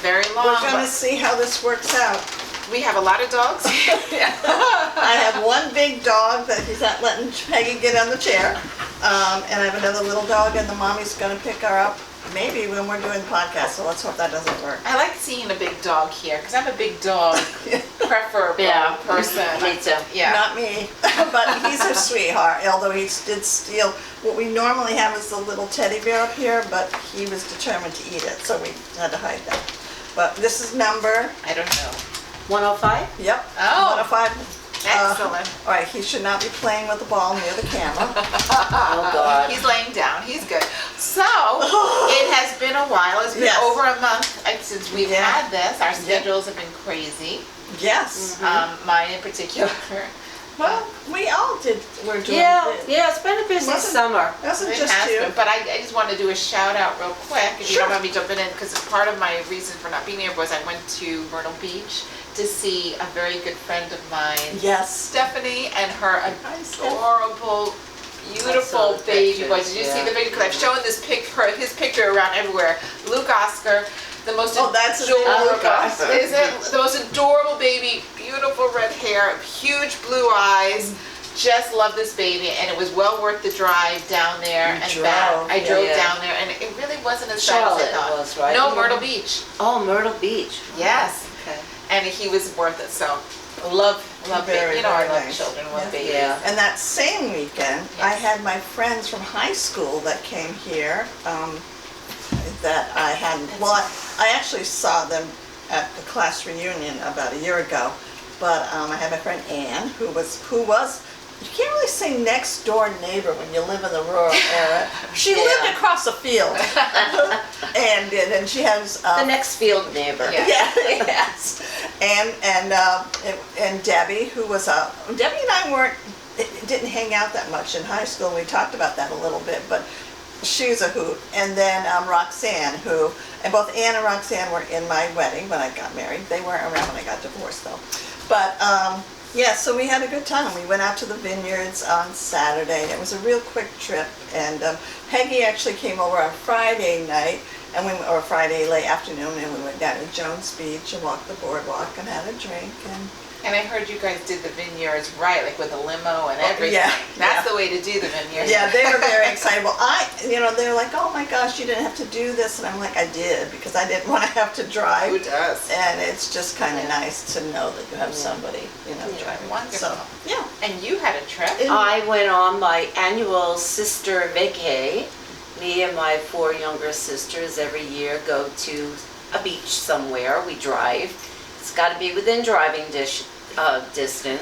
Very long. We're going to see how this works out. We have a lot of dogs. I have one big dog that he's not letting Peggy get on the chair. And I have another little dog, and the mommy's going to pick her up maybe when we're doing the podcast, so let's hope that doesn't work. I like seeing a big dog here because I'm a big dog preferable person. Me too. Yeah. Not me, but he's a sweetheart, although he did steal. What we normally have is the little teddy bear up here, but he was determined to eat it, so we had to hide that. But this is number... I don't know. 105? Yep. Oh. 105. Excellent. All right, he should not be playing with the ball near the camera. Oh, God. He's laying down. He's good. So, it has been a while. It's been over a month since we've had this. Our schedules have been crazy. Yes. Mine in particular. Well, we all were doing it's been a busy summer. Wasn't It just has you. been, but I just want to do a shout out real quick, if you don't mind me jumping in, because part of my reason for not being here was I went to Myrtle Beach to see a very good friend of mine, Stephanie, and her adorable, beautiful baby boy. Did you see the baby? Because I've shown his picture around everywhere. Luke Oscar. The most adorable, is it? The most adorable baby, beautiful red hair, huge blue eyes. Just love this baby, and it was well worth the drive down there and back. I drove down there, and it really wasn't as bad as I thought. Was, right? No, Myrtle Beach. Oh, Myrtle Beach. Yes. Okay. And he was worth it. So love baby. You know, I love children, love babies. Yeah. And that same weekend, I had my friends from high school that came here. That I hadn't. Well, I actually saw them at the class reunion about a year ago. But I had my friend Ann, who was. You can't really say next door neighbor when you live in the rural area. She lived across a field, and she has the next field neighbor. Yes, and Debbie, who was Debbie and I didn't hang out that much in high school. We talked about that a little bit, but she's a hoot. And then Roxanne, and both Ann and Roxanne were in my wedding when I got married. They weren't around when I got divorced though, but. So we had a good time. We went out to the vineyards on Saturday. It was a real quick trip, and Peggy actually came over on Friday night, or Friday late afternoon, and we went down to Jones Beach and walked the boardwalk and had a drink. And I heard you guys did the vineyards right, like with a limo and everything. That's the way to do the vineyards. Yeah, they were very excited. Well, they were like, "Oh my gosh, you didn't have to do this," and I'm like, "I did because I didn't want to have to drive." Who does? And it's just kind of nice to know that you have somebody, driving. Wonderful. So, And you had a trip. I went on my annual sister vacay. Me and my 4 younger sisters every year go to a beach somewhere. We drive. It's got to be within driving distance.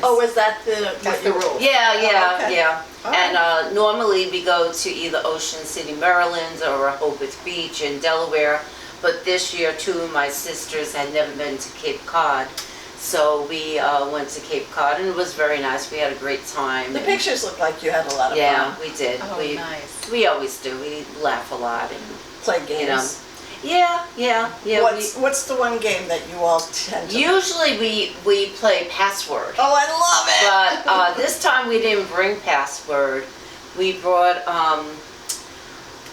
Oh, is that the rule? Yeah. Oh. And normally we go to either Ocean City, Maryland, or Rehoboth Beach in Delaware. But this year, 2 of my sisters had never been to Cape Cod. So we went to Cape Cod, and it was very nice. We had a great time. The pictures look like you had a lot of fun. Yeah, we did. Oh, nice. We always do. We laugh a lot and play games. Yeah. What's the one game that you all tend to play? Usually we play Password. Oh, I love it! But this time we didn't bring Password. We brought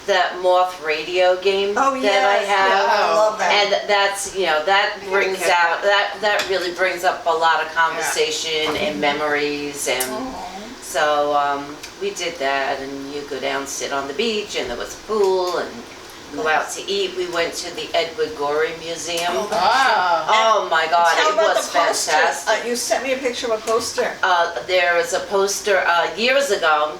that Moth radio game that I have. Yeah, I love that. And that's, that brings out, that really brings up a lot of conversation and memories. And so we did that, and you go down, sit on the beach, and there was a pool, and go out to eat. We went to the Edward Gorey Museum. Oh my God, Tell it about was the poster. fantastic. You sent me a picture of a poster. There was a poster years ago.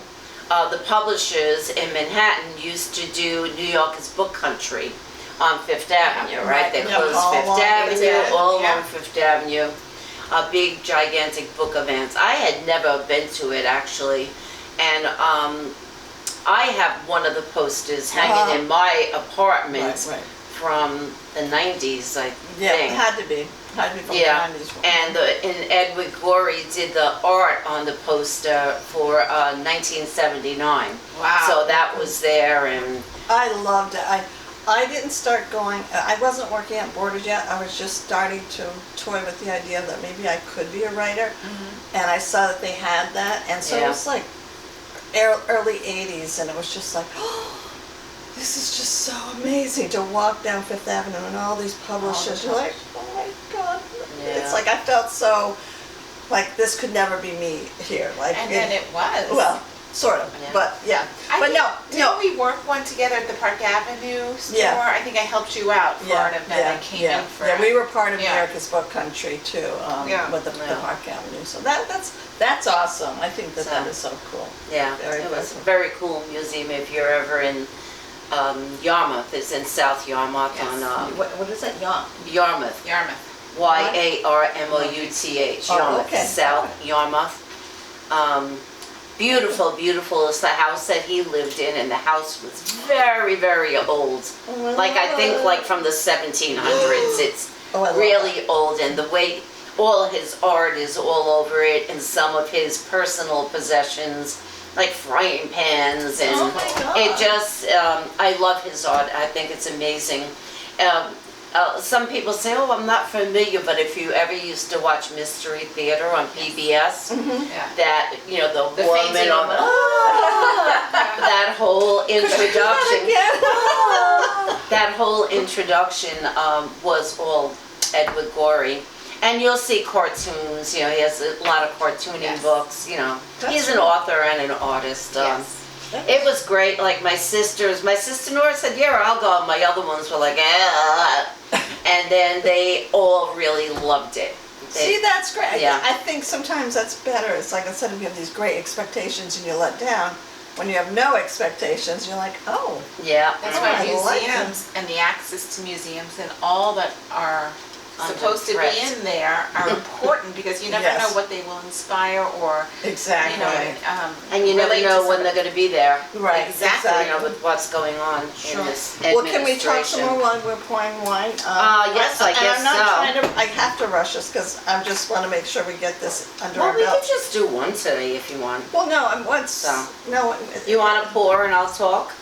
The publishers in Manhattan used to do New York is Book Country on Fifth Avenue, right? They closed Fifth Avenue, all along Fifth Avenue. A big, gigantic book event. I had never been to it, actually. And I have one of the posters hanging in my apartment from the 90s, I think. Yeah, it had to be. Had to be from the 90s. And Edward Gorey did the art on the poster for 1979. Wow. So that was there, and I loved it. I didn't start going, I wasn't working at Borders yet. I was just starting to toy with the idea that maybe I could be a writer. and I saw that they had that, and so it was like early 80s, and it was just like, oh, this is just so amazing to walk down Fifth Avenue and all these publishers. You're like, oh my God. Yeah. It's like I felt so like this could never be me here. Like, and then it was. Well, sort of, but yeah. But Didn't we work one together at the Park Avenue store? Yeah. I think I helped you out for an event. I came in for we were part of America's Book Country too, with the Park Avenue. So that's awesome. I think that is so cool. Yeah, it was a very cool museum. If you're ever in Yarmouth, it's in South Yarmouth on what is it? Yarmouth. Yarmouth. Yarmouth. Yarmouth, South Yarmouth. Beautiful, beautiful. It's the house that he lived in, and the house was very, very old. I think like from the 1700s. It's really old, and the way all his art is all over it, and some of his personal possessions, like frying pans, and it just, I love his art. I think it's amazing. Some people say, oh, I'm not familiar, but if you ever used to watch Mystery Theater on PBS, that, the woman on that whole introduction, that whole introduction was all Edward Gorey. And you'll see cartoons, he has a lot of cartooning books, He's an author and an artist. It was great. Like my sister-in-law said, yeah, I'll go. My other ones were like, and then they all really loved it. See, that's great. I think sometimes that's better. It's like instead of you have these great expectations and you're let down, when you have no expectations, you're like, oh. Yeah. That's why museums and the access to museums and all that are supposed to be in there are important because you never know what they will inspire or and you never know when they're going to be there. Right, exactly. With what's going on in this administration. Well, can we talk some more while we're pouring wine? Yes, I guess so. I have to rush us because I just want to make sure we get this under our belt. Well, we could just do one today if you want. Well, no, You want to pour and I'll talk?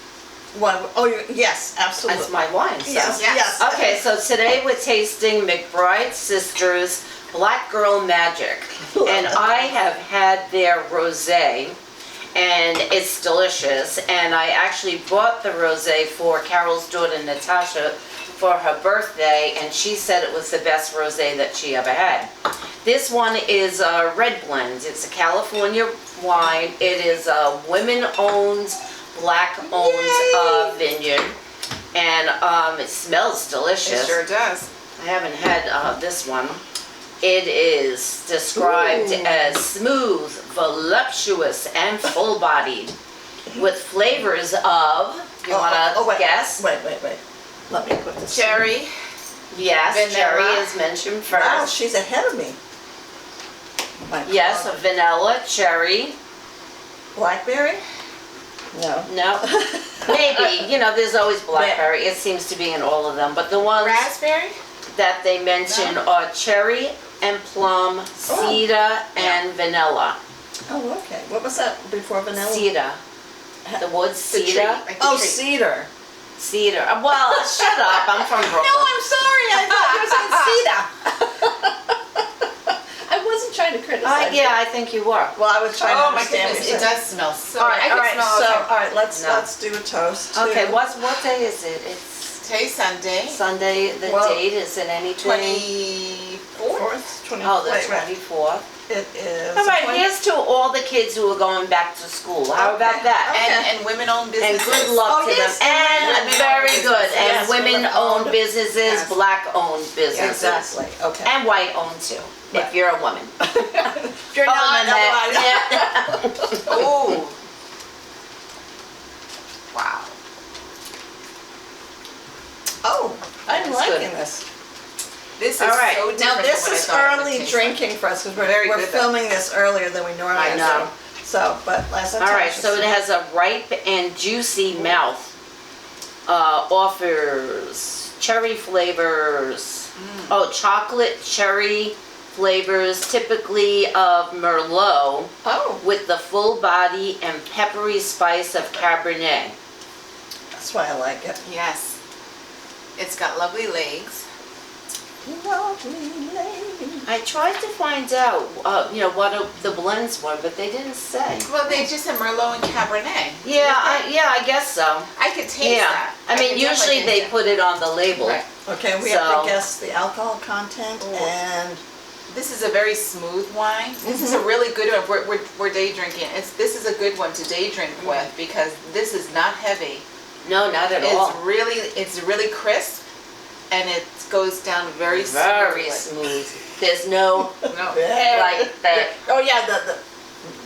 Yes, absolutely. That's my wine. So. Yes. Okay, so today we're tasting McBride Sisters Black Girl Magic. And I have had their rosé, and it's delicious. And I actually bought the rosé for Carol's daughter, Natasha, for her birthday, and she said it was the best rosé that she ever had. This one is a red blend. It's a California wine. It is a women-owned, black-owned vineyard, and it smells delicious. It sure does. I haven't had this one. It is described as smooth, voluptuous, and full-bodied, with flavors of, you want to guess? Wait. Let me put this. Cherry. Yes, vanilla. cherry is mentioned first. Wow, she's ahead of me. Yes, vanilla, cherry. Blackberry? No. Maybe. There's always blackberry. It seems to be in all of them. But the ones Raspberry? that they mention are cherry and plum, cedar, and vanilla. Oh, okay. What was that before vanilla? Cedar. The wood cedar. Cedar. Cedar. Well, shut up. I'm from Brooklyn. No, I'm sorry. I thought you were saying cedar. I wasn't trying to criticize you. Yeah, I think you were. Well, I was trying to understand. Oh my goodness, it does smell so all right, good. Let's do a toast. Okay, what day is it? It's today's Sunday. Sunday. The date is in any 24th. 24th. Oh, the 24th. It is. All right, here's to all the kids who are going back to school. How about that? And women-owned businesses. And good luck to them. And very good. And women-owned businesses, black-owned businesses. Exactly. Okay. And white-owned too, if you're a woman. If you're not, otherwise. Oh. Wow. Oh, I'm That's liking good. this. This is All right. so different Now this from what I is thought it would early taste drinking like. for us because Very we're good, filming this earlier than we normally I know. do. So, but last time. All right, so it has a ripe and juicy mouth. Offers cherry flavors. Oh, chocolate cherry flavors, typically of Merlot, with the full body and peppery spice of Cabernet. That's why I like it. Yes. It's got lovely legs. Lovely lady. I tried to find out, what the blends were, but they didn't say. Well, they just said Merlot and Cabernet. Yeah, I guess so. I could taste that. I mean, could usually definitely they taste put it on the label. Right. Okay, we have to guess the alcohol content and... This is a very smooth wine. This is a really good one. We're day drinking. This is a good one to day drink with because this is not heavy. No, not at all. It's really crisp, and it goes down very smooth. There's no like that. Oh yeah,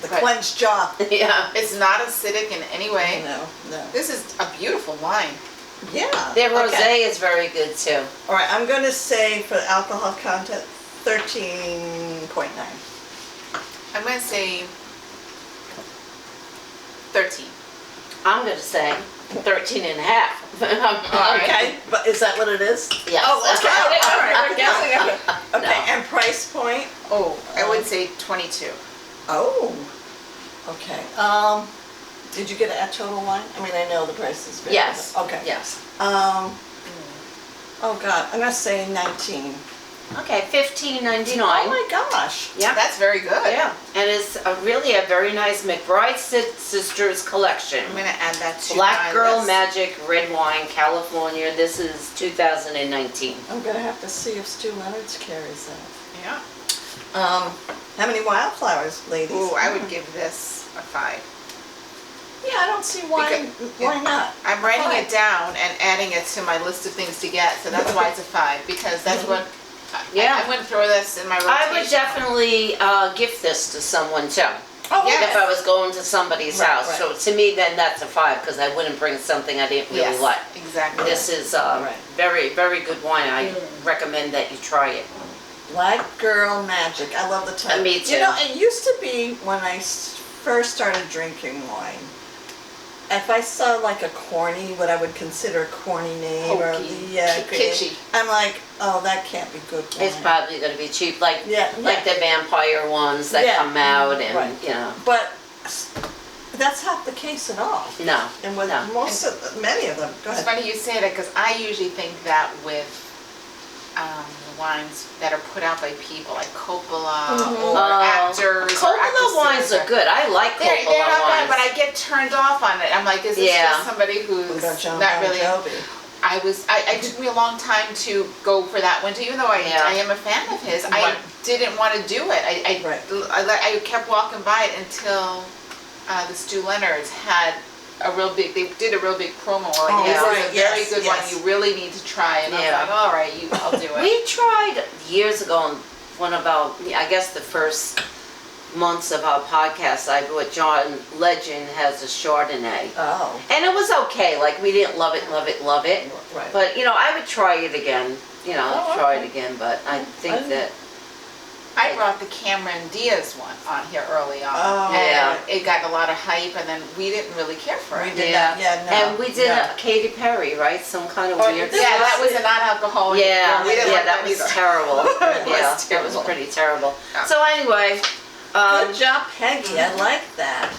the clenched jaw. Yeah. It's not acidic in any way. No. This is a beautiful wine. Yeah. Their rosé is very good too. All right, I'm going to say for the alcohol content, 13.9. I'm going to say 13. I'm going to say 13 and a half. Okay, but is that what it is? Yes. Oh, okay. All right, we're guessing. Okay, and price point? Oh, I would say 22. Oh, okay. Did you get it at Total Wine? I mean, I know the price is very Yes. Okay. Yes. Oh God, I'm gonna say 19. Okay, $15.99. Oh my gosh. Yeah. That's very good. Yeah, and it's really a very nice McBride Sisters collection. I'm going to add that to Black my Girl list. Magic Red Wine, California. This is 2019. I'm gonna have to see if Stu Leonard's carries that. Yeah. How many wildflowers, ladies? Ooh, I would give this a 5. Yeah, I don't see why not. I'm writing Five. it down and adding it to my list of things to get, so that's why it's a 5, because that's what, Yeah. I'm going to throw this in my rotation. I would definitely gift this to someone too. Oh, Yes. If I was going to somebody's Right, house. right. So to me, then that's a 5 because I wouldn't bring something I didn't really Yes, like. exactly. This is Right. very, very good wine. I recommend that you try it. Black Girl Magic. I love the title. Me too. You know, it used to be when I first started drinking wine. If I saw like a corny, what I would consider a corny name, Hokey, or kitschy. I'm like, oh, that can't be good wine. It's probably going to be cheap, like Yeah, like the vampire ones that Yeah. come out, and Right. But that's not the case at all. No, And with no. many of them. Go It's ahead. funny you say that, because I usually think that with wines that are put out by people like Coppola or actors or Coppola actresses. wines are good. I like They're Coppola not bad, wines. but I get turned off on it. I'm like, is this Yeah. just somebody who's What about John not Bon really? Jovi? It took me a long time to go for that one too, even though I am a fan of his. I Right. didn't want to do it. I kept walking by it until the Stu Leonard's had they did a real big promo. Like, this is a very good one. You really need to try it. And I was like, all right, I'll do it. We tried years ago on one of our, I guess the first months of our podcast, I bought John Legend has a Chardonnay. Oh. And it was okay. Like, we didn't love it. Right. But, I would try it again. Try okay. it again. But I think that... I brought the Cameron Diaz one on here early on. Oh. Yeah. And it got a lot of hype, and then we didn't really care for it. We did not. Yeah, no. And we did a Katy Perry, right? Some kind of weird... Yeah, that was a non-alcoholic. Yeah, We didn't like that was either. terrible. It was That was terrible. pretty terrible. Yeah. So anyway, Good job, Peggy. I like that.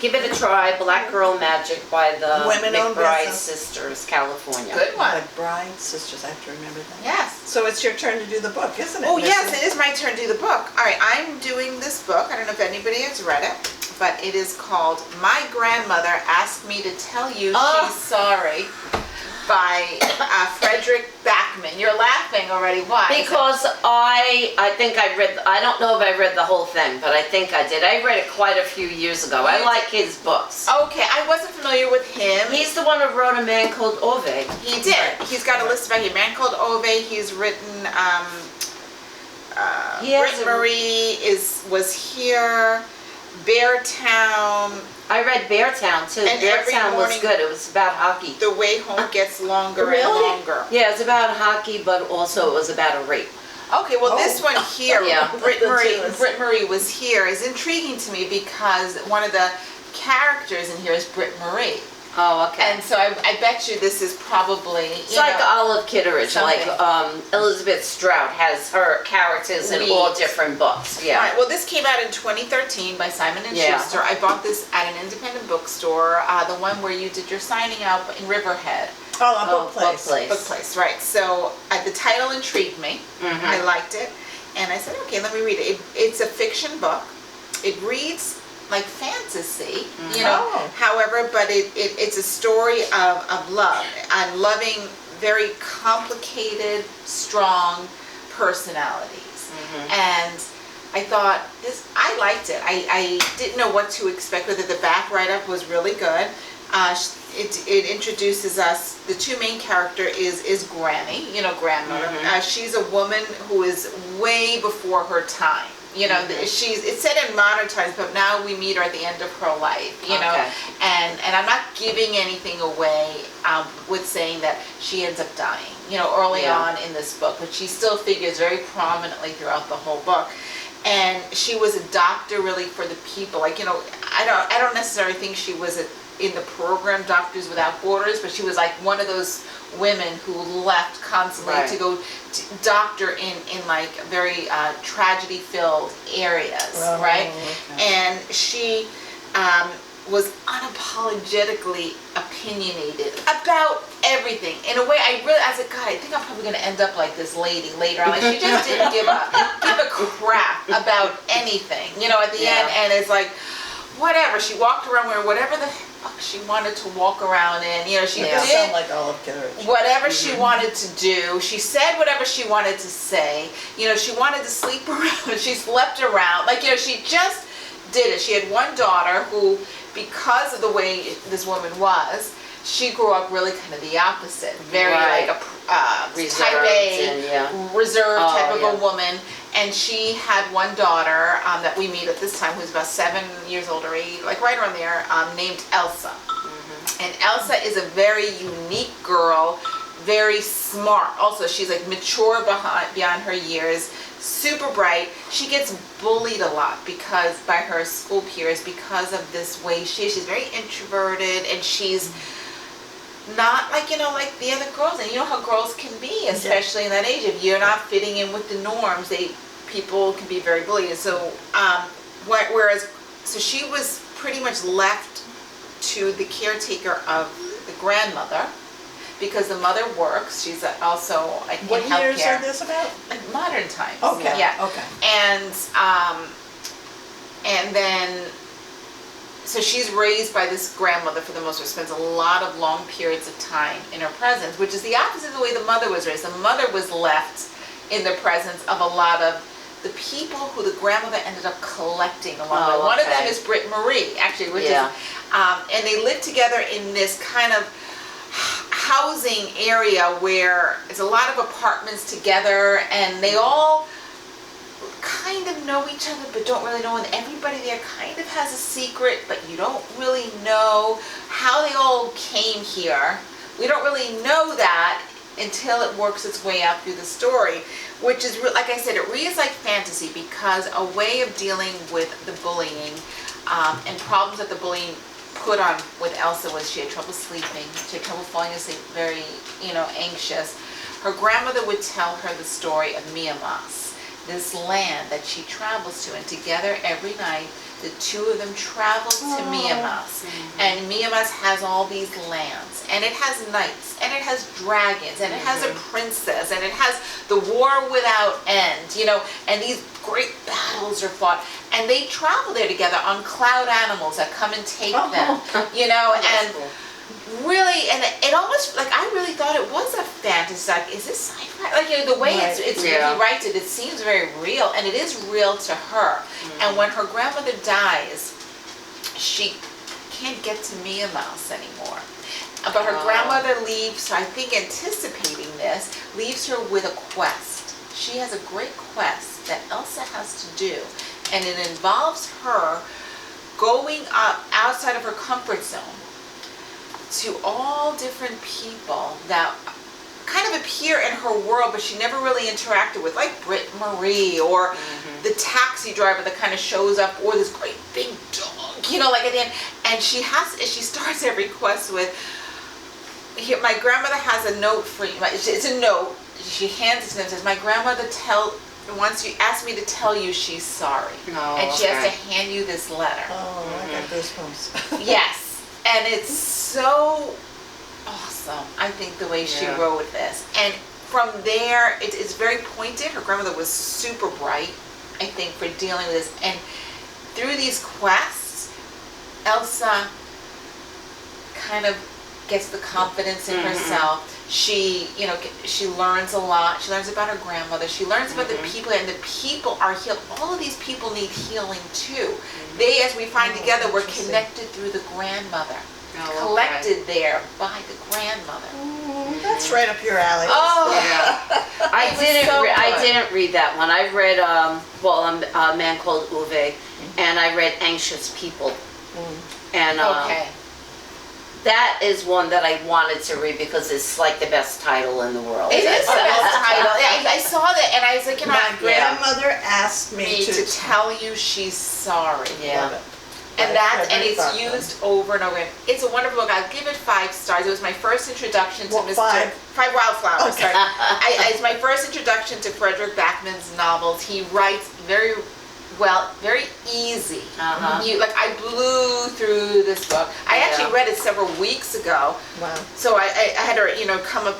give it a try. Black Girl Magic by the Women-owned McBride business. Sisters, California. Good one. McBride Sisters, I have to remember that. Yes. So it's your turn to do the book, isn't it? Oh, yes, Missy? it is my turn to do the book. All right, I'm doing this book. I don't know if anybody has read it, but it is called My Grandmother Asked Me to Tell You She's Sorry by Fredrik Backman. You're laughing already. Why? Because I think I read, I don't know if I read the whole thing, but I think I did. I read it quite a few years ago. I like his books. Okay, I wasn't familiar with him. He's the one who wrote A Man Called Ove. He did. He's got a list about him. Man Called Ove. He's written. Britt Marie was here. Beartown. I read Beartown too. And every Beartown was morning- good. It was about hockey. The Way Home Gets Longer and Really? Longer. Yeah, it's about hockey, but also it was about a rape. Okay, well this one here, Yeah. Britt The Marie, two is- Britt Marie was here, is intriguing to me because one of the characters in here is Britt Marie. Oh, okay. And so I bet you this is probably, It's like Olive Kitteridge, something. like Elizabeth Strout has her characters in all Leads. different books. Yeah. Right, well this came out in 2013 by Simon & Yeah. Schuster. I bought this at an independent bookstore, the one where you did your signing out in Riverhead. Oh, a book place. Book place, right. So the title intrigued me. I liked it. And I said, okay, let me read it. It's a fiction book. It reads like fantasy, you know. However, but it's a story of love. I'm loving very complicated, strong personalities. And I thought, I liked it. I didn't know what to expect with it. The back write-up was really good. It introduces us, the two main character is Granny, you know, grandmother. She's a woman who is way before her time. You know, it's set in modern times, but now we meet her at the end of her life, you know, and I'm not giving anything away with saying that she ends up dying, you know, early on in this book, but she still figures very prominently throughout the whole book. And she was a doctor really for the people, like, you know, I don't necessarily think she was in the program Doctors Without Borders, but she was like one of those women who left constantly to go doctor in like very tragedy-filled areas, right? And she was unapologetically opinionated about everything. In a way, I said, God, I think I'm probably going to end up like this lady later on. Like, she just didn't give a crap about anything, you know, at the end. And it's like, whatever. She walked around wearing whatever the fuck she wanted to walk around in. You know, she did sound like Olive Kitteridge. Whatever she wanted to do. She said whatever she wanted to say. You know, she wanted to sleep around. She slept around. Like, you know, she just did it. She had one daughter who, because of the way this woman was, she grew up really kind of the opposite. Very like a type A, reserved type of a woman. And she had one daughter that we meet at this time, who's about 7 years older, like right around there, named Elsa. And Elsa is a very unique girl, very smart. Also, she's like mature beyond her years, super bright. She gets bullied a lot by her school peers because of this way she is. She's very introverted, and she's not like, you know, like the other girls. And you know how girls can be, especially in that age. If you're not fitting in with the norms, people can be very bullied. So so she was pretty much left to the caretaker of the grandmother, because the mother works. She's also in healthcare. What years are this about? Like modern times. Okay. Yeah. Okay. And then, so she's raised by this grandmother for the most part, spends a lot of long periods of time in her presence, which is the opposite of the way the mother was raised. The mother was left in the presence of a lot of the people who the grandmother ended up collecting along the way. One of them is Britt Marie, actually, which is, and they live together in this kind of housing area where it's a lot of apartments together, and they all kind of know each other but don't really know, and everybody there kind of has a secret, but you don't really know how they all came here. We don't really know that until it works its way out through the story, which is, like I said, it reads like fantasy, because a way of dealing with the bullying and problems that the bullying put on with Elsa was she had trouble sleeping, she had trouble falling asleep, very, you know, anxious. Her grandmother would tell her the story of Miamas, this land that she travels to, and together every night the two of them travel to Miamas. And Miamas has all these lands, and it has knights, and it has dragons, and it has a princess, and it has the war without end, you know, and these great battles are fought, and they travel there together on cloud animals that come and take them, you know, and really, and it almost, like, I really thought it was a fantasy, like, is this sci-fi? Like, you know, the way he writes it, it seems very real, and it is real to her. And when her grandmother dies, she can't get to Mia Mouse anymore. But her grandmother leaves, I think anticipating this, leaves her with a quest. She has a great quest that Elsa has to do, and it involves her going up outside of her comfort zone to all different people that kind of appear in her world, but she never really interacted with, like Britt Marie, or the taxi driver that kind of shows up, or this great big dog, you know, like at the end. And she starts every quest with, here, my grandmother has a note for you. It's a note. She hands it to them and says, my grandmother asked me to tell you she's sorry. And she has to hand you this letter. Oh, I got goosebumps. Yes. And it's so awesome. I think the way she Yeah. wrote this. And from there, it's very pointed. Her grandmother was super bright, I think, for dealing with this. And through these quests, Elsa kind of gets the confidence in herself. She, you know, she learns a lot. She learns about her grandmother. She learns about the people, and the people are healed. All of these people need healing too. They, as we find together, were connected through the grandmother. Collected there by the grandmother. That's right up your alley. Oh, yeah. I didn't read that one. I read a man called Uwe, and I read Anxious People, and that is one that I wanted to read because it's like the best title in the world. It is the best title. I saw that and I was like, you know, my grandmother asked me to tell you she's sorry. Yeah. And it's used over and over again. It's a wonderful book. I'll give it 5 stars. It was my first introduction to Five Wildflowers. Okay. Sorry. It's my first introduction to Fredrik Backman's novels. He writes very well, very easy. I blew through this book. I actually read it several weeks ago. Wow. So I had to, come up,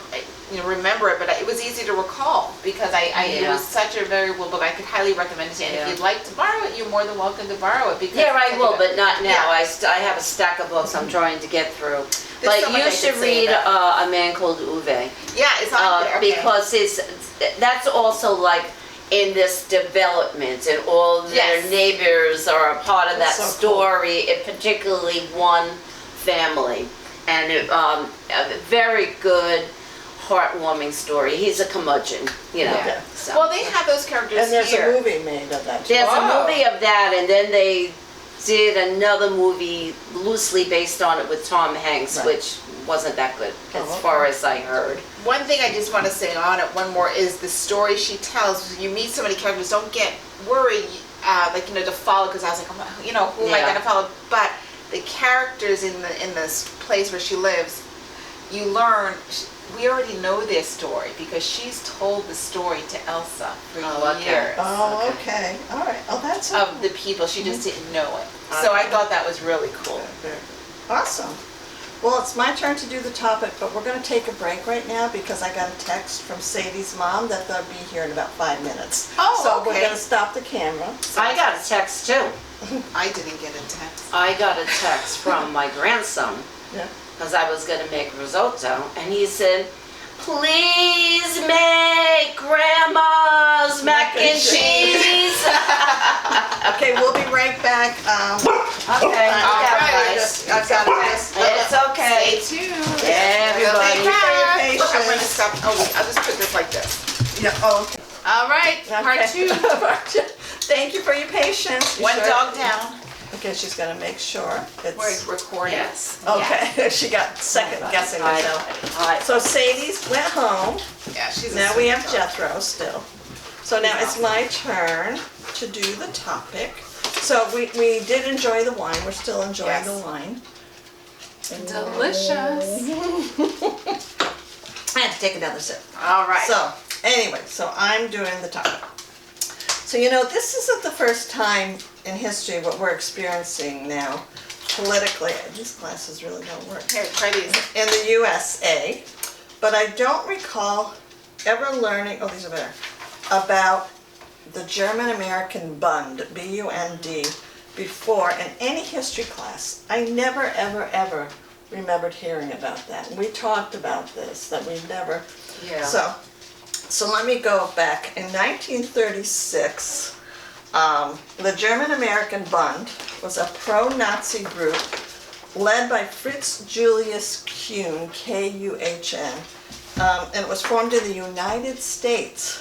remember it, but it was easy to recall because it was such a very well book. I could highly recommend it to you. And if you'd like to borrow it, you're more than welcome to borrow it. Because I will, but not now. Yeah. I have a stack of books I'm trying to get through. But you should read A Man Called Uwe. Yeah, it's on there. Because that's also like in this development, and all their neighbors are a part of that story, particularly one family. And a very good, heartwarming story. He's a curmudgeon, Yeah. So. Well, they have those characters and there's here. a movie made of that too. There's a movie of that, and then they did another movie loosely based on it with Tom Hanks, which wasn't that good as far as I heard. One thing I just want to say on it, one more, is the story she tells. You meet so many characters, don't get worried, to follow, because I was like, who am I going to follow? But the characters in this place where she lives, you learn, we already know their story because she's told the story to Elsa for years. Oh, okay. All right. Oh, that's of the people. She just didn't know it. So I thought that was really cool. Awesome. Well, it's my turn to do the topic, but we're going to take a break right now because I got a text from Sadie's mom that they'll be here in about 5 minutes. So we're going to stop the camera. I got a text too. I didn't get a text. I got a text from my grandson because I was going to make risotto, and he said, "Please make Grandma's mac and cheese." Okay, we'll be right back. Okay, I've got this. It's okay. Stay tuned. Everybody. Look, I'm going to stop. I'll just put this like this. Yeah. Oh, okay. All right, part 2. Thank you for your patience. One dog down. Okay, she's going to make sure it's... We're recording. Yes. Okay, she got second guessing herself. So Sadie's went home. Yeah, she's now we have Jethro still. So now it's my turn to do the topic. So we did enjoy the wine. We're still enjoying the wine. Delicious. I had to take another sip. All right. So anyway, so I'm doing the topic. So this isn't the first time in history what we're experiencing now politically. These glasses really don't work. Here, try these. In the USA, but I don't recall ever learning, these are better, about the German American Bund, B-U-N-D, before in any history class. I never, ever, ever remembered hearing about that. We talked about this, that we never. Yeah. So let me go back. In 1936, the German American Bund was a pro-Nazi group led by Fritz Julius Kuhn, K-U-H-N, and it was formed in the United States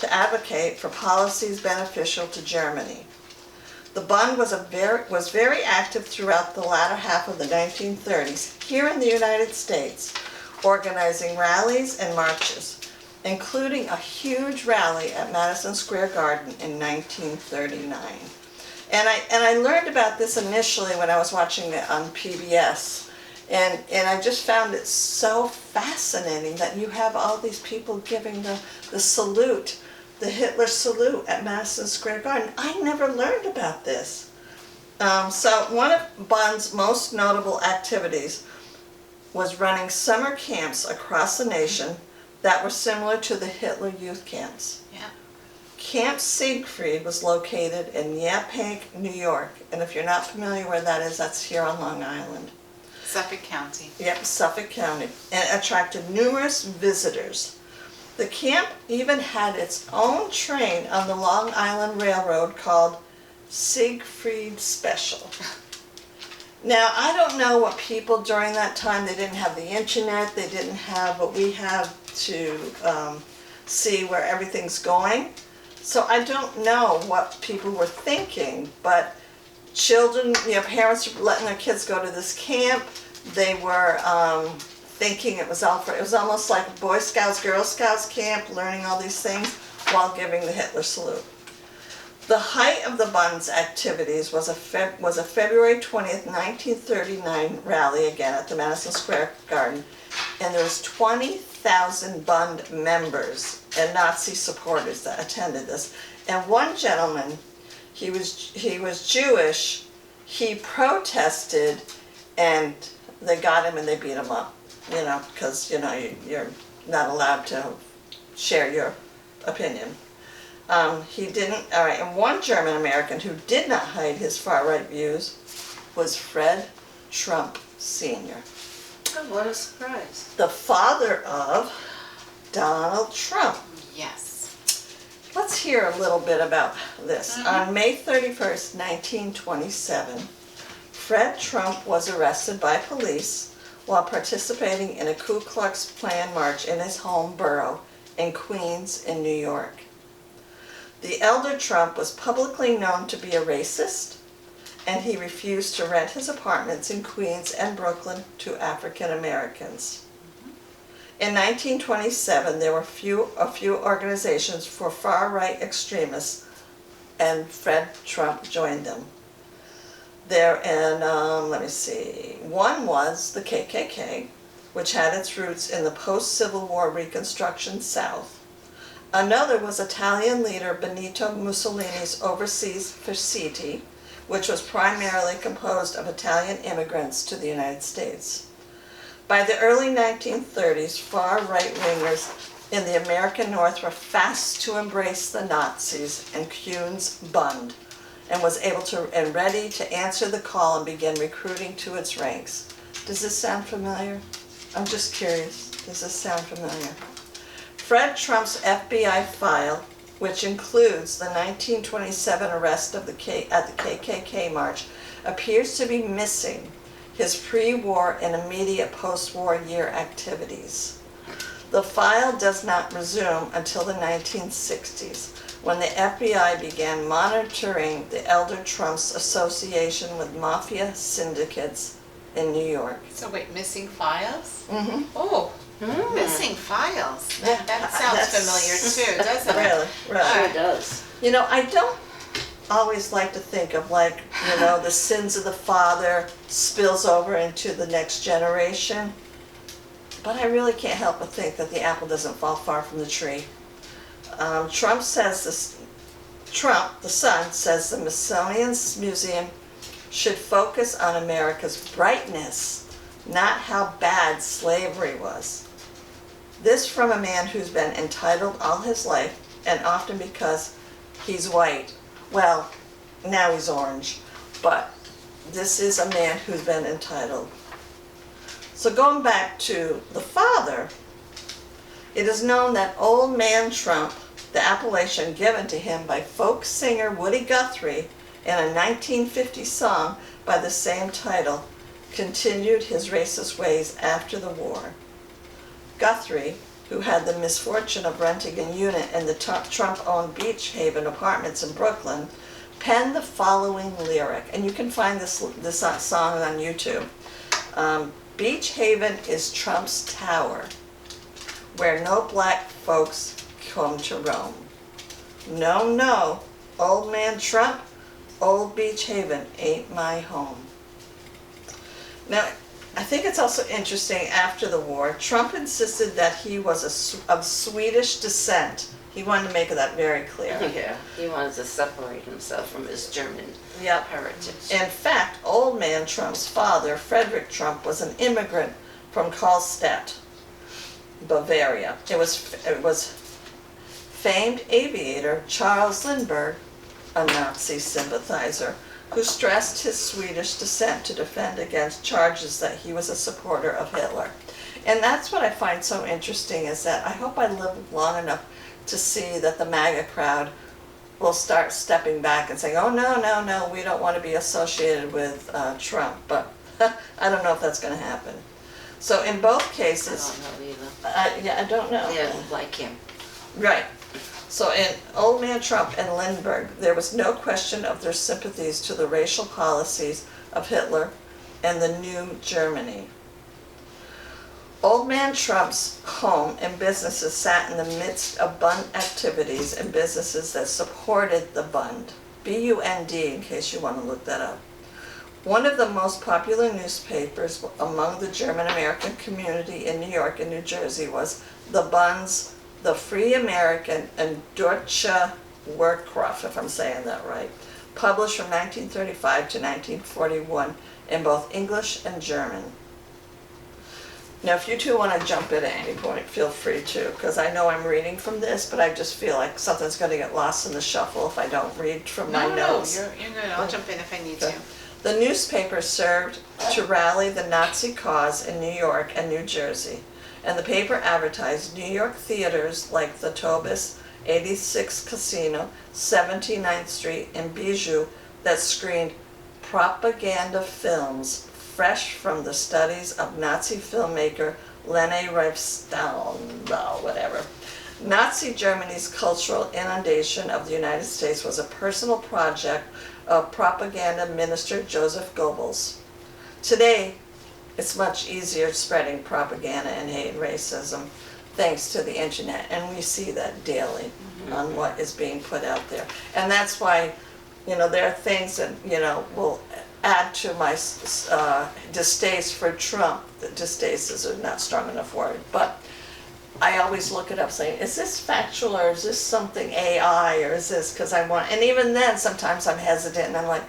to advocate for policies beneficial to Germany. The Bund was very active throughout the latter half of the 1930s here in the United States, organizing rallies and marches, including a huge rally at Madison Square Garden in 1939. And I learned about this initially when I was watching it on PBS, and I just found it so fascinating that you have all these people giving the salute, the Hitler salute at Madison Square Garden. I never learned about this. So one of Bund's most notable activities was running summer camps across the nation that were similar to the Hitler youth camps. Yeah. Camp Siegfried was located in Yaphank, New York. And if you're not familiar where that is, that's here on Long Island. Suffolk County. Yep, Suffolk County. And it attracted numerous visitors. The camp even had its own train on the Long Island Railroad called Siegfried Special. Now, I don't know what people during that time, they didn't have the internet, they didn't have what we have to see where everything's going. So I don't know what people were thinking, but children, parents were letting their kids go to this camp. They were thinking it was almost like a Boy Scouts, Girl Scouts camp, learning all these things while giving the Hitler salute. The height of the Bund's activities was a February 20th, 1939 rally again at the Madison Square Garden, and there was 20,000 Bund members and Nazi supporters that attended this. And one gentleman, he was Jewish, he protested, and they got him and they beat him up, because you're not allowed to share your opinion. He didn't, all right, and one German American who did not hide his far-right views was Fred Trump Sr. Oh, what a surprise. The father of Donald Trump. Yes. Let's hear a little bit about this. On May 31st, 1927, Fred Trump was arrested by police while participating in a Ku Klux Klan march in his home borough in Queens in New York. The elder Trump was publicly known to be a racist, and he refused to rent his apartments in Queens and Brooklyn to African Americans. In 1927, there were a few organizations for far-right extremists, and Fred Trump joined them. One was the KKK, which had its roots in the post-Civil War Reconstruction South. Another was Italian leader Benito Mussolini's Overseas Faciti, which was primarily composed of Italian immigrants to the United States. By the early 1930s, far right-wingers in the American North were fast to embrace the Nazis and Kuhn's Bund, and was able to and ready to answer the call and begin recruiting to its ranks. Does this sound familiar? I'm just curious. Does this sound familiar? Fred Trump's FBI file, which includes the 1927 arrest of at the KKK march, appears to be missing his pre-war and immediate post-war year activities. The file does not resume until the 1960s, when the FBI began monitoring the elder Trump's association with mafia syndicates in New York. So wait, missing files? Mm-hmm. Oh, missing files. Yeah, That sounds familiar too, doesn't it? Really. Sure does. I don't always like to think of the sins of the father spills over into the next generation. But I really can't help but think that the apple doesn't fall far from the tree. Trump, the son, says the Smithsonian Museum should focus on America's brightness, not how bad slavery was. This from a man who's been entitled all his life, and often because he's white. Well, now he's orange, but this is a man who's been entitled. So going back to the father, it is known that Old Man Trump, the appellation given to him by folk singer Woody Guthrie in a 1950 song by the same title, continued his racist ways after the war. Guthrie, who had the misfortune of renting a unit in the Trump-owned Beach Haven apartments in Brooklyn, penned the following lyric, and you can find this song on YouTube. Beach Haven is Trump's tower, where no black folks come to roam. No, no, Old Man Trump, Old Beach Haven ain't my home. Now, I think it's also interesting, after the war, Trump insisted that he was of Swedish descent. He wanted to make that very clear. Yeah, he wanted to separate himself from his German heritage. In fact, Old Man Trump's father, Fredrik Trump, was an immigrant from Karlstadt, Bavaria. It was famed aviator Charles Lindbergh, a Nazi sympathizer, who stressed his Swedish descent to defend against charges that he was a supporter of Hitler. And that's what I find so interesting, is that I hope I live long enough to see that the MAGA crowd will start stepping back and saying, oh, no, we don't want to be associated with Trump. But I don't know if that's going to happen. So in both cases... I don't know either. I don't know. They don't like him. Right. So in Old Man Trump and Lindbergh, there was no question of their sympathies to the racial policies of Hitler and the new Germany. Old Man Trump's home and businesses sat in the midst of Bund activities and businesses that supported the Bund. B-U-N-D, in case you want to look that up. One of the most popular newspapers among the German American community in New York and New Jersey was the Bund's The Free American and Deutsche Werkkraft, if I'm saying that right, published from 1935 to 1941 in both English and German. Now, if you two want to jump in at any point, feel free to, because I know I'm reading from this, but I just feel like something's going to get lost in the shuffle if I don't read from my notes. No, you're good. I'll jump in if I need to. The newspaper served to rally the Nazi cause in New York and New Jersey, and the paper advertised New York theaters like the Tobis 86 Casino, 79th Street, and Bijou that screened propaganda films fresh from the studies of Nazi filmmaker Lene Riefenstahl, whatever. Nazi Germany's cultural inundation of the United States was a personal project of propaganda minister Joseph Goebbels. Today, it's much easier spreading propaganda and hate and racism thanks to the internet, and we see that daily on what is being put out there. And that's why, there are things that, will add to my distaste for Trump. Distaste is not strong enough word, but I always look it up saying, is this factual or is this something AI or is this because I want, and even then sometimes I'm hesitant and I'm like,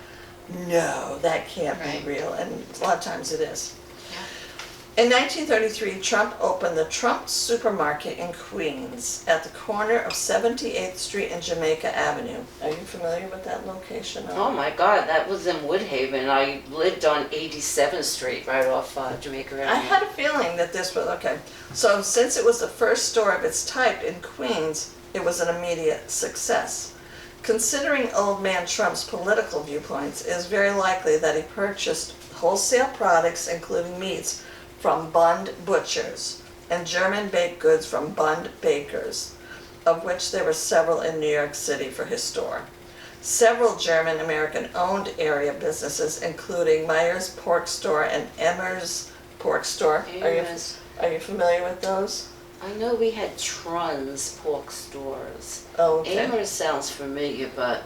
no, that can't be real, and a lot of times it is. In 1933, Trump opened the Trump Supermarket in Queens at the corner of 78th Street and Jamaica Avenue. Are you familiar with that location? Oh my God, that was in Woodhaven. I lived on 87th Street, right off Jamaica Avenue. I had a feeling that this was, okay. So since it was the first store of its type in Queens, it was an immediate success. Considering Old Man Trump's political viewpoints, it is very likely that he purchased wholesale products, including meats, from Bund butchers and German baked goods from Bund bakers, of which there were several in New York City for his store. Several German American owned area businesses, including Meyer's Pork Store and Emmer's Pork Store. Are you familiar with those? I know we had Trun's pork stores. Oh, okay. Amherst sounds familiar, but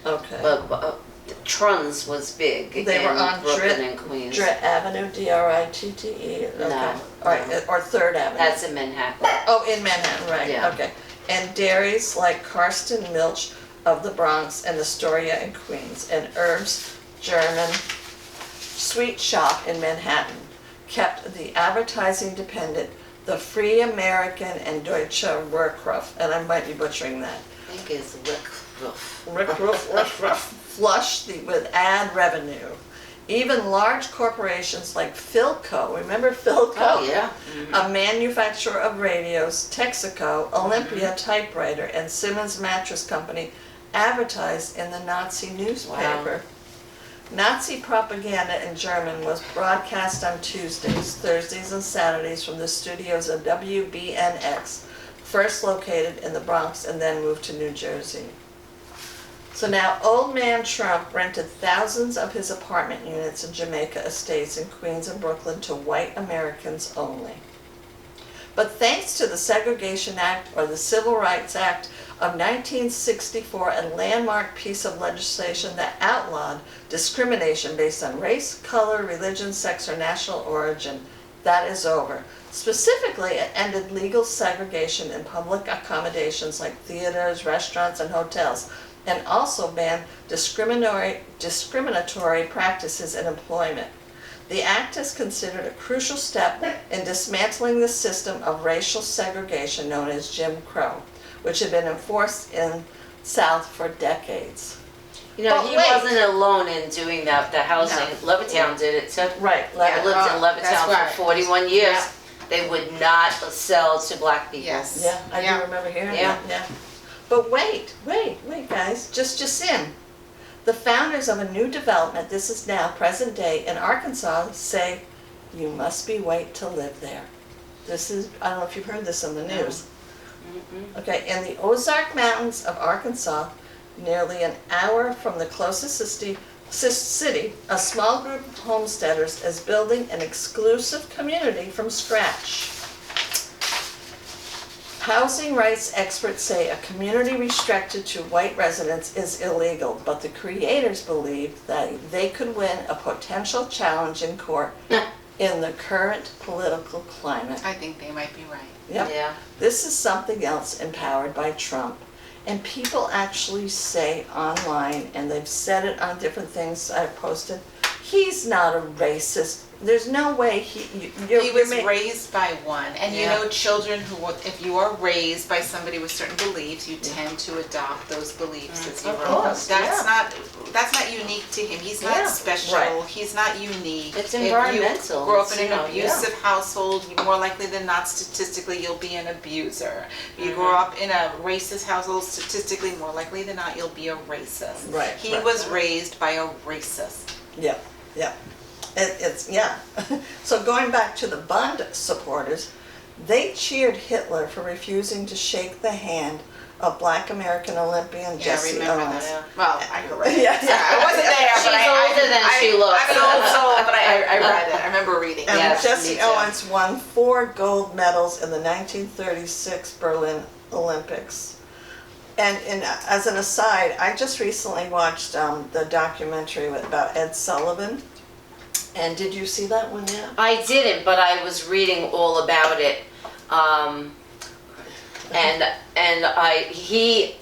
okay. But Trun's was big. They were on Brooklyn and Queens. Dritte Avenue, D-R-I-T-T-E. Okay. No. All right, or 3rd Avenue. That's in Manhattan. Oh, in Manhattan, right? Yeah. Okay. And dairies like Karsten Milch of the Bronx and Astoria in Queens, and Herb's German sweet shop in Manhattan kept the advertising dependent the Free American and Deutsche Werkkraft, and I might be butchering that. I think it's Flush with ad revenue. Even large corporations like Philco, remember Philco? Oh, yeah. Mm-hmm. A manufacturer of radios, Texaco, Olympia typewriter, and Simmons Mattress Company advertised in the Nazi newspaper. Wow. Nazi propaganda in German was broadcast on Tuesdays, Thursdays, and Saturdays from the studios of WBNX, first located in the Bronx and then moved to New Jersey. So now, Old Man Trump rented thousands of his apartment units in Jamaica estates in Queens and Brooklyn to white Americans only. But thanks to the Segregation Act, or the Civil Rights Act of 1964, a landmark piece of legislation that outlawed discrimination based on race, color, religion, sex, or national origin, that is over. Specifically, it ended legal segregation in public accommodations like theaters, restaurants, and hotels, and also banned discriminatory practices in employment. The act is considered a crucial step in dismantling the system of racial segregation known as Jim Crow, which had been enforced in South for decades. You know, he wasn't alone in doing that, the housing. No. Levittown did it too. Right. I lived in Levittown for 41 years. Yeah. They would not sell to black people. Yes. Yeah, I do remember hearing that. Yeah. But wait, guys, just in. The founders of a new development, this is now present day in Arkansas, say you must be white to live there. This is, I don't know if you've heard this in the news. Mm-hmm. Okay, in the Ozark Mountains of Arkansas, nearly an hour from the closest city, a small group of homesteaders is building an exclusive community from scratch. Housing rights experts say a community restricted to white residents is illegal, but the creators believe that they could win a potential challenge in court in the current political climate. I think they might be right. Yep. Yeah. This is something else empowered by Trump. And people actually say online, and they've said it on different things I've posted, he's not a racist. There's no way he was raised by one. And you know, children who, if you are raised by somebody with certain beliefs, you tend to adopt those beliefs as you grow up. That's not unique to him. He's not special. Right. He's not unique. It's environmental. If you grow up in an abusive household, you're more likely than not, statistically, you'll be an abuser. If you grow up in a racist household, statistically, more likely than not, you'll be a racist. Right. He was raised by a racist. Yeah. So going back to the Bund supporters, they cheered Hitler for refusing to shake the hand of Black American Olympian Jesse Owens. I remember that. Well, I read it. I wasn't there, but she's older than she looks. I'm an old soul, but I read it. I remember reading it. And Jesse Owens won 4 gold medals in the 1936 Berlin Olympics. And as an aside, I just recently watched the documentary about Ed Sullivan. And did you see that one yet? I didn't, but I was reading all about it. He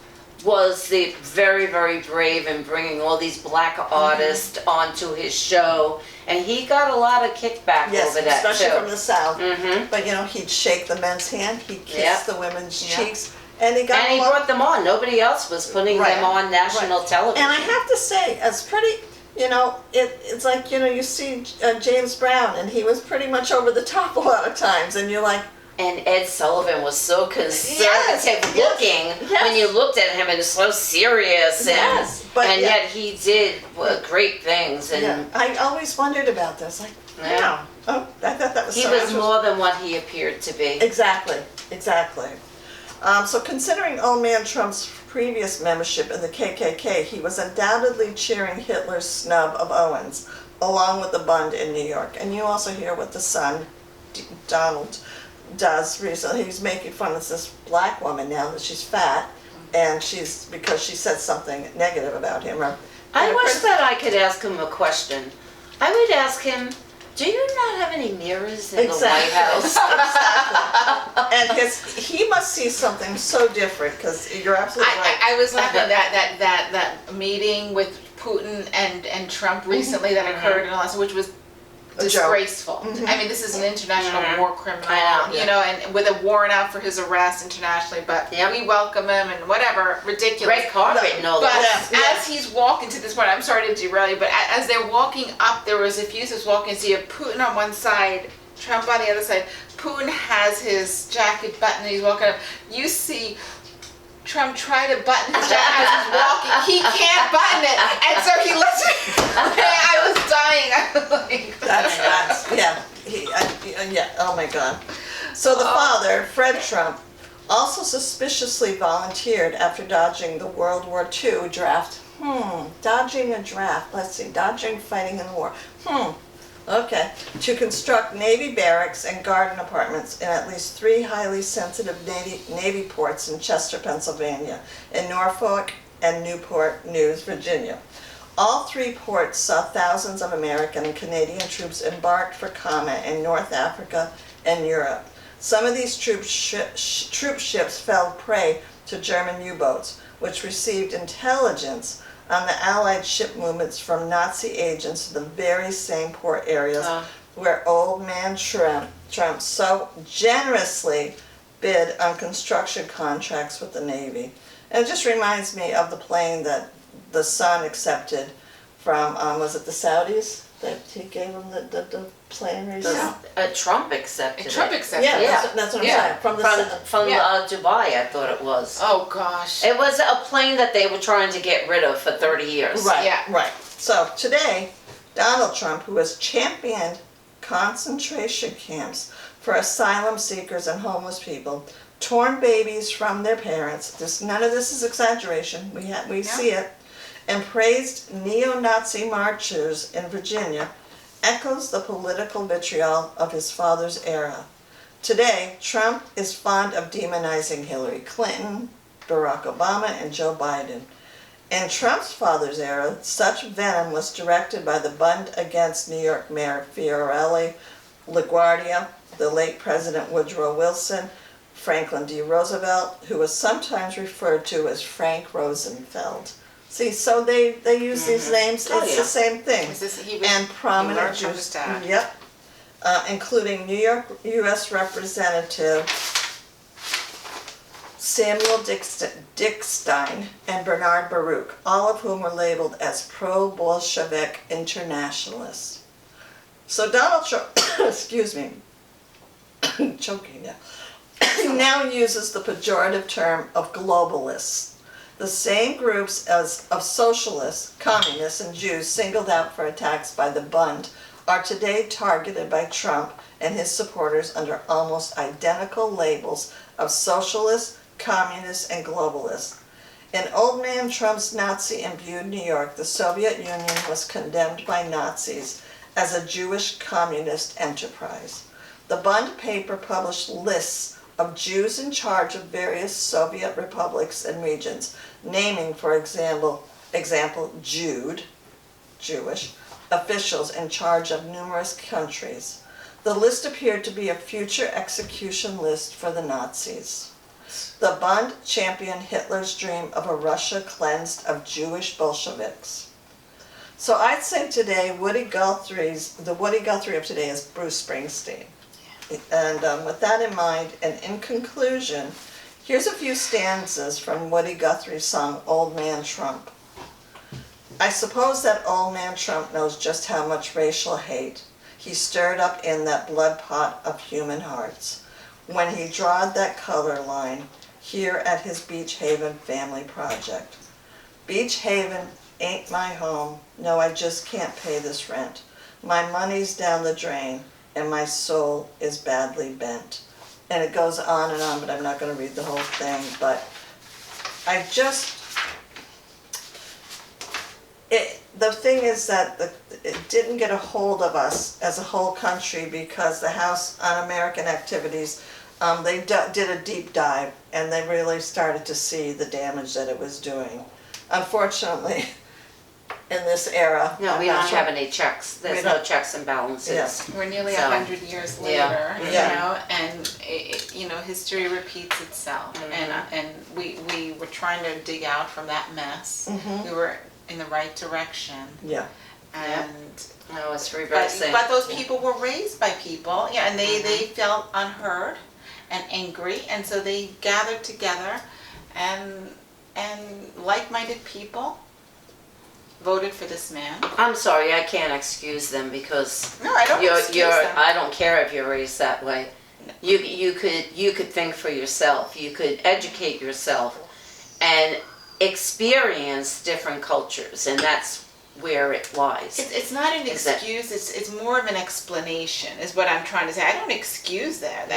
was very, very brave in bringing all these black artists onto his show, and he got a lot of kickback over that too. Especially from the South. But he'd shake the men's hand, he'd kiss the women's cheeks. And he brought them on. Nobody else was putting them on national television. And I have to say, it's pretty, it's like, you see James Brown, and he was pretty much over the top a lot of times, and you're like... And Ed Sullivan was so conservative looking when you looked at him, and so serious, and yet he did great things. And I always wondered about this, like, wow. Oh, I thought that was He was more than what he appeared to be. Exactly. So considering old man Trump's previous membership in the KKK, he was undoubtedly cheering Hitler's snub of Owens, along with the Bund in New York. And you also hear what the son, Donald, does recently. He's making fun of this black woman now that she's fat, and because she said something negative about him. I wish that I could ask him a question. I would ask him, do you not have any mirrors in the White House? Exactly. And he must see something so different, because you're absolutely right. I was laughing at that meeting with Putin and Trump recently that occurred in Alaska, which was disgraceful. I mean, this is an international war criminal, and with a warrant out for his arrest internationally, but we welcome him and whatever, ridiculous. Red carpet and all that. But as he's walking to this point, I'm sorry to derail you, but as they're walking up, there was a few who's walking, so you have Putin on one side, Trump on the other side. Putin has his jacket buttoned, and he's walking up. You see Trump try to button his jacket as he's walking. He can't button it, and so he lets me. I was dying. I was like, that's oh my God. So the father, Fred Trump, also suspiciously volunteered after dodging the World War II draft. Dodging a draft. Let's see. Dodging fighting in the war. Okay. To construct Navy barracks and garden apartments in at least 3 highly sensitive Navy ports in Chester, Pennsylvania, in Norfolk and Newport News, Virginia. All 3 ports saw thousands of American and Canadian troops embarked for combat in North Africa and Europe. Some of these troop ships fell prey to German U-boats, which received intelligence on the Allied ship movements from Nazi agents to the very same port areas where Old Man Trump so generously bid on construction contracts with the Navy. And it just reminds me of the plane that the son accepted from, was it the Saudis? That he gave him the plane recently? Trump accepted Trump it. accepted Yeah, it. that's what I'm saying. From Dubai, I thought it was. Oh, gosh. It was a plane that they were trying to get rid of for 30 years. Right, Yeah. right. So today, Donald Trump, who has championed concentration camps for asylum seekers and homeless people, torn babies from their parents, none of this is exaggeration, we see it, and praised neo-Nazi marchers in Virginia, echoes the political vitriol of his father's era. Today, Trump is fond of demonizing Hillary Clinton, Barack Obama, and Joe Biden. In Trump's father's era, such venom was directed by the Bund against New York Mayor Fiorelli, LaGuardia, the late President Woodrow Wilson, Franklin D. Roosevelt, who was sometimes referred to as Frank Rosenfeld. See, so they use these names, it's the same thing. And prominent Jews, including New York U.S. Representative Samuel Dickstein and Bernard Baruch, all of whom were labeled as pro-Bolshevik internationalists. So Donald Trump, excuse me, choking now uses the pejorative term of globalists. The same groups of socialists, communists, and Jews singled out for attacks by the Bund are today targeted by Trump and his supporters under almost identical labels of socialists, communists, and globalists. In Old Man Trump's Nazi-imbued New York, the Soviet Union was condemned by Nazis as a Jewish communist enterprise. The Bund paper published lists of Jews in charge of various Soviet republics and regions, naming, for example, Jude, Jewish, officials in charge of numerous countries. The list appeared to be a future execution list for the Nazis. The Bund championed Hitler's dream of a Russia cleansed of Jewish Bolsheviks. So I'd say today, the Woody Guthrie of today is Bruce Springsteen. And with that in mind, and in conclusion, here's a few stanzas from Woody Guthrie's song, Old Man Trump. I suppose that old man Trump knows just how much racial hate he stirred up in that blood pot of human hearts when he drawed that color line here at his Beach Haven family project. Beach Haven ain't my home. No, I just can't pay this rent. My money's down the drain, and my soul is badly bent. And it goes on, but I'm not going to read the whole thing, but the thing is that it didn't get a hold of us as a whole country because the House Un-American Activities, they did a deep dive, and they really started to see the damage that it was doing. Unfortunately, in this era. No, we don't have any checks. There's no checks and balances. Yes. We're nearly 100 years later, you know, and history repeats itself. And we were trying to dig out from that mess. We were in the right direction. Yeah. And no, it's reversing. But those people were raised by people, and they felt unheard and angry, and so they gathered together, and like-minded people voted for this man. I'm sorry, I can't excuse them because no, I don't excuse them. I don't care if you're raised that way. You could think for yourself. You could educate yourself and experience different cultures, and that's where it lies. It's not an excuse. It's more of an explanation, is what I'm trying to say. I don't excuse that.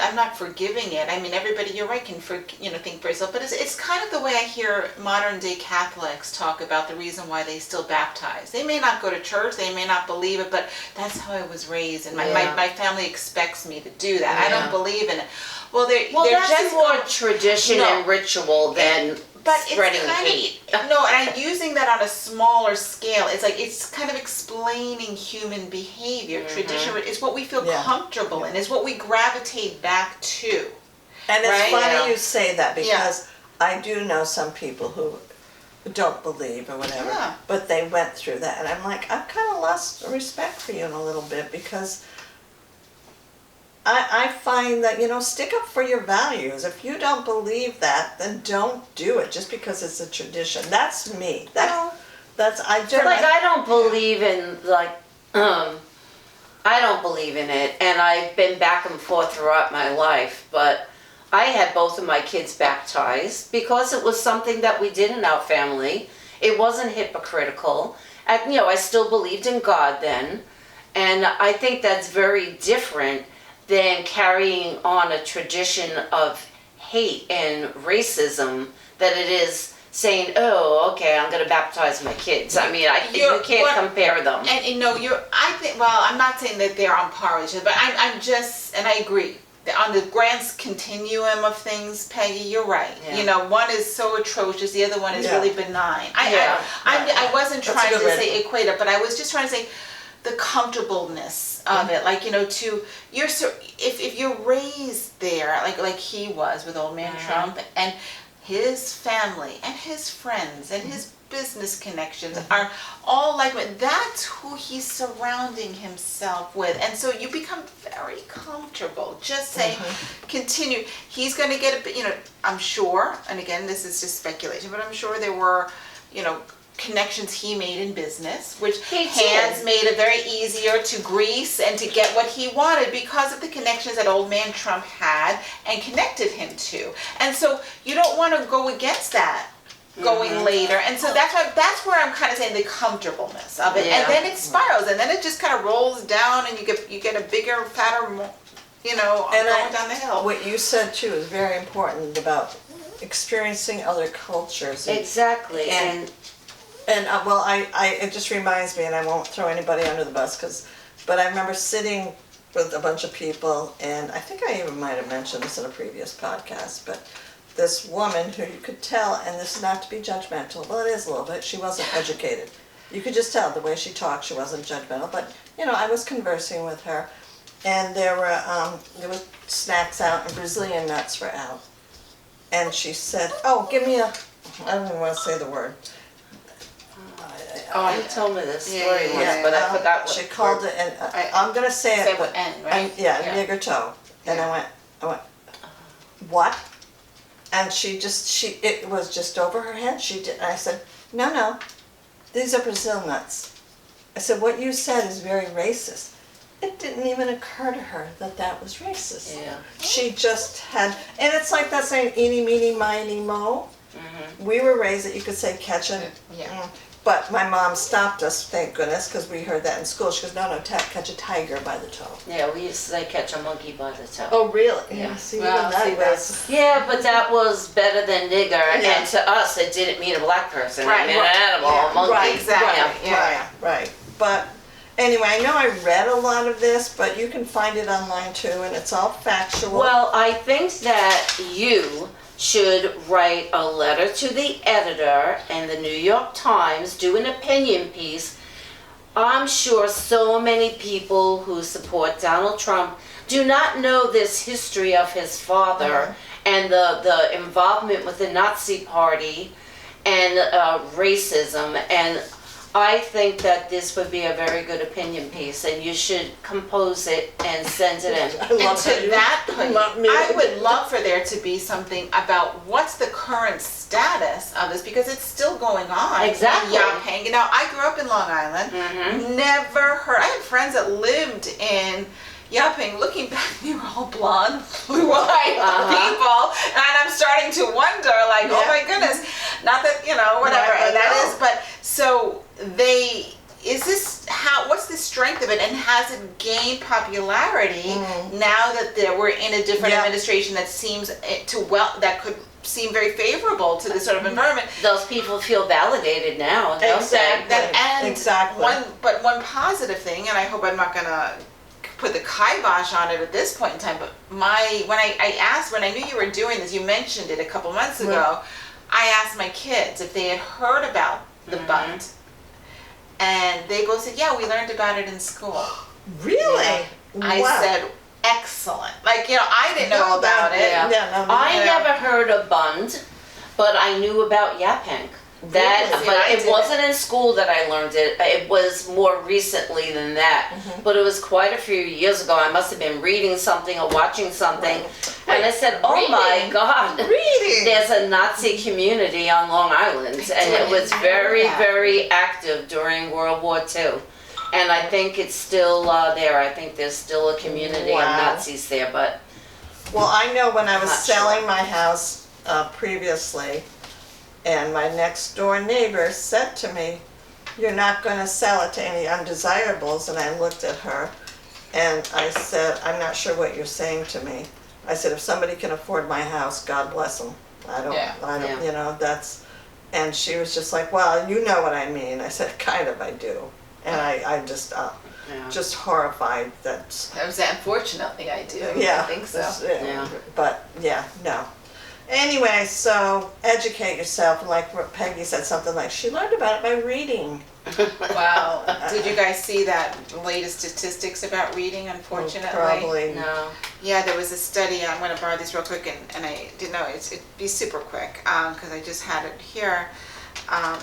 I'm not forgiving it. I mean, everybody, you're right, can think for yourself. But it's kind of the way I hear modern day Catholics talk about the reason why they still baptize. They may not go to church, they may not believe it, but that's how I was raised, and my family expects me to do that. I don't believe in it. Well, they're that's just more tradition and ritual than spreading hate. No, and I'm using that on a smaller scale. It's kind of explaining human behavior. Tradition is what we feel comfortable in, is what we gravitate back to. And it's funny you say that because I do know some people who don't believe or whatever. Yeah. But they went through that. And I'm like, I've kind of lost respect for you in a little bit because I find that, stick up for your values. If you don't believe that, then don't do it just because it's a tradition. That's me. I don't believe in I don't believe in it, and I've been back and forth throughout my life, but I had both of my kids baptized because it was something that we did in our family. It wasn't hypocritical. And, I still believed in God then, and I think that's very different than carrying on a tradition of hate and racism that it is saying, oh, okay, I'm going to baptize my kids. I mean, you can't compare them. And I'm not saying that they're on par with each other, but I'm just, and I agree. On the grand continuum of things, Peggy, you're right. Yeah. One is so atrocious, the other one is really benign. I wasn't That's trying to say equate it, but I was just trying to say the comfortableness of it. Like, if you're raised there, like he was with old man Trump, and his family and his friends and his business connections are all like, that's who he's surrounding himself with. And so you become very comfortable just saying, continue. He's going to get I'm sure, and again, this is just speculation, but I'm sure there were, connections he made in business, which hands made it very easier to grease and to get what he wanted because of the connections that old man Trump had and connected him to. And so you don't want to go against that going later. And so that's where I'm kind of saying the comfortableness of it. And then it spirals, and then it just kind of rolls down, and you get a bigger, fatter, going down the hill. What you said too is very important about experiencing other cultures. Exactly. It just reminds me, and I won't throw anybody under the bus, but I remember sitting with a bunch of people, and I think I even might have mentioned this in a previous podcast, but this woman who you could tell, and this is not to be judgmental, well, it is a little bit, she wasn't educated. You could just tell the way she talked, she wasn't judgmental, but, I was conversing with her, and there were snacks out, and Brazilian nuts were out. And she said, oh, give me I don't even want to say the word. Oh, you told me this story once, but I forgot what. She called it, and I'm going to say it. Say with N, right? Nigger toe. And I went, what? And it was just over her head. I said, no, these are Brazil nuts. I said, what you said is very racist. It didn't even occur to her that was racist. Yeah. She just had, and it's like that saying, eeny, meeny, miny, mo. We were raised that you could say catch a, but my mom stopped us, thank goodness, because we heard that in school. She goes, no, catch a tiger by the toe. Yeah, we used to say catch a monkey by the toe. Oh, really? Yeah. Yeah, but that was better than nigger, and to us it didn't mean a black person. Right, it meant an animal, a monkey. Right, exactly. Right. But anyway, I know I read a lot of this, but you can find it online too, and it's all factual. Well, I think that you should write a letter to the editor and the New York Times, do an opinion piece. I'm sure so many people who support Donald Trump do not know this history of his father and the involvement with the Nazi Party and racism, and I think that this would be a very good opinion piece, and you should compose it and send it in. And to that point, I would love for there to be something about what's the current status of this, because it's still going on. Exactly. Yaphank. Now, I grew up in Long Island. Never heard. I had friends that lived in Yaphank. Looking back, they were all blonde, blue-eyed people, and I'm starting to wonder, like, oh my goodness, not that whatever that is, but so. What's the strength of it, and has it gained popularity now that we're in a different administration that seems that could seem very favorable to this sort of environment? Those people feel validated now, don't they? Exactly. One positive thing, and I hope I'm not gonna put the kibosh on it at this point in time, but when I knew you were doing this, you mentioned it a couple months ago, I asked my kids if they had heard about the Bund. And they both said, yeah, we learned about it in school. Really? Yeah. I said, excellent. Like, I didn't know about it. I never heard of Bund, but I knew about Yaphank. That, Really? but I it didn't. wasn't in school that I learned it. It was more recently than that. But it was quite a few years ago. I must have been reading something or watching something. And I said, oh my Reading? God. Reading. There's a Nazi community on Long Island. And it was very, very active during World War II. And I think it's still there. I think there's still a community of Nazis there. But Well, I know when I was Not selling sure. my house previously, and my next door neighbor said to me, "You're not going to sell it to any undesirables." And I looked at her and I said, "I'm not sure what you're saying to me." I said, "If somebody can afford my house, God bless them. I don't, Yeah. you know, that's," and she was just like, "Well, you know what I mean." I said, "Kind of, I do." And I just horrified that. That was unfortunately I do. Yeah. I think so. Yeah. But, yeah, no. Anyway, so educate yourself, and like what Peggy said, something like, she learned about it by reading. Wow. Did you guys see that latest statistics about reading, unfortunately? Probably. no. Yeah, there was a study, I'm going to borrow these real quick, and I didn't know, it'd be super quick, because I just had it here.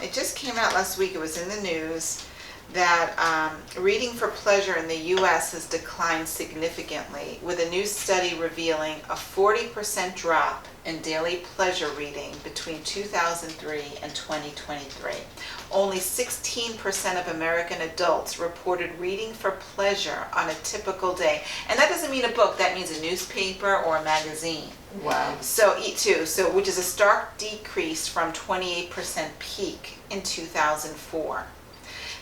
It just came out last week, it was in the news, that reading for pleasure in the U.S. has declined significantly, with a new study revealing a 40% drop in daily pleasure reading between 2003 and 2023. Only 16% of American adults reported reading for pleasure on a typical day. And that doesn't mean a book, that means a newspaper or a magazine. Wow. So which is a stark decrease from 28% peak in 2004.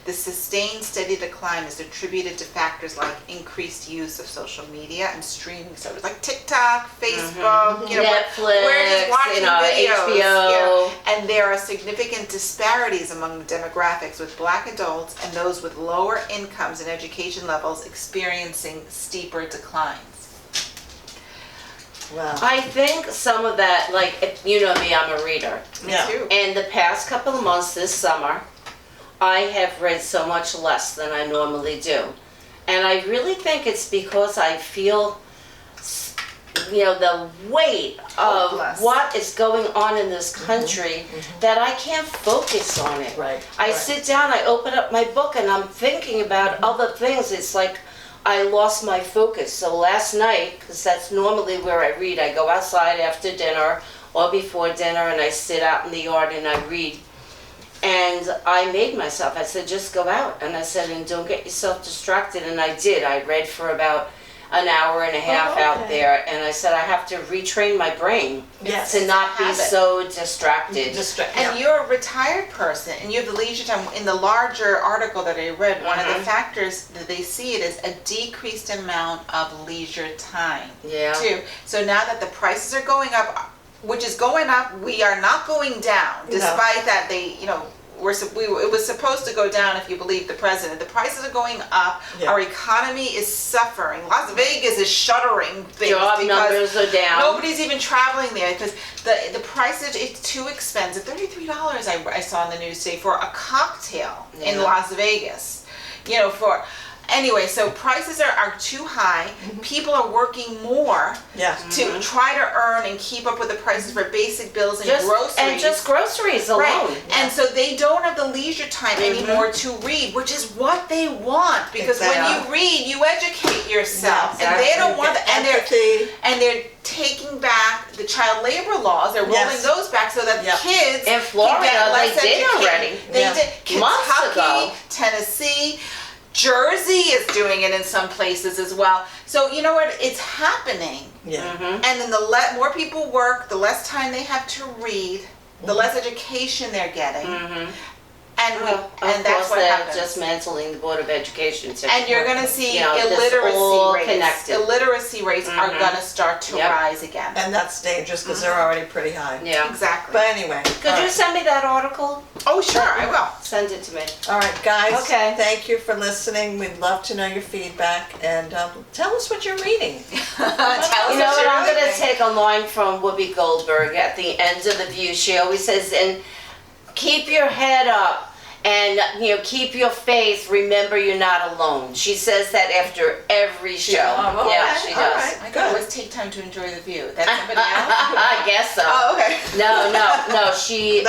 The sustained steady decline is attributed to factors like increased use of social media and streaming services like TikTok, Facebook, Netflix, we're just watching videos. HBO. And there are significant disparities among demographics, with Black adults and those with lower incomes and education levels experiencing steeper declines. Wow. I think some of that, like, you know me, I'm a reader. Me Yeah. too. And the past couple of months this summer, I have read so much less than I normally do. And I really think it's because I feel, the weight of Hopeless. what is going on in this country that I can't focus on it. Right, I right. sit down, I open up my book, and I'm thinking about other things. It's like I lost my focus. So last night, because that's normally where I read, I go outside after dinner or before dinner, and I sit out in the yard and I read. And I made myself, I said, just go out. And I said, and don't get yourself distracted. And I did. I read for about an hour and a half out there. And I said, I have to retrain my brain Yes. to not be Habit. so distracted. And you're a retired person, and you have the leisure time. In the larger article that I read, one of the factors that they see it is a decreased amount of leisure time. Yeah. Too. So now that the prices are going up, which is going up, we are not going down, despite that they, it was supposed to go down if you believe the president. The prices are going up. Yeah. Our economy is suffering. Las Vegas is shuttering things Job because numbers are down. nobody's even traveling there because the prices, it's too expensive. $33 I saw in the news today for a cocktail in Las Vegas. Anyway, so prices are too high. People are working more to try to earn and keep up with the prices for basic bills and groceries. And just groceries alone. Right. And so they don't have the leisure time anymore to read, which is what they want. Because when you read, you educate yourself. Yeah, and they don't want empathy. and they're taking back the child labor laws. They're rolling those back so that kids In Florida, can get less they did educated. already. They did. Months Kentucky, ago. Tennessee, Jersey is doing it in some places as well. So you know what? It's happening. Yeah. And then the more people work, the less time they have to read, the less education they're getting. And that's what happens. Dismantling the Board of Education. And you're going to see all illiteracy rates. connected. Illiteracy rates are going to start to rise again. And that's dangerous because they're already pretty high. Yeah. Exactly. But anyway. Could you send me that article? Oh, sure, I will. Send it to me. All right, guys. Okay. Thank you for listening. We'd love to know your feedback, and tell us what you're reading. Tell us You know what what? you're I'm going to reading. take a line from Whoopi Goldberg at the end of The View. She always says, and keep your head up And, keep your faith. Remember, you're not alone. She says that after every show. Yeah, she does. Right. I can always take time to enjoy the view. That's somebody else? I guess so. Oh, okay. No. She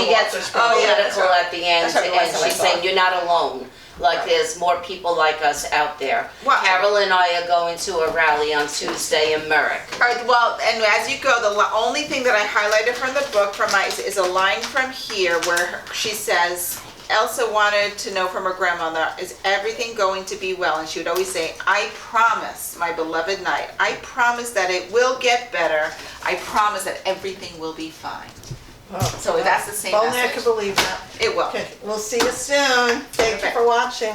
gets political at the end, and she's saying you're not alone. Like there's more people like us out there. Wow. Carol and I are going to a rally on Tuesday in Merrick. All right, well, and as you go, the only thing that I highlighted from the book is a line from here where she says, Elsa wanted to know from her grandmother, is everything going to be well? And she would always say, I promise, my beloved knight, I promise that it will get better. I promise that everything will be fine. Oh, so that's the same message. Only I message. can believe that. It will. Okay, we'll see you soon. Thank you for watching.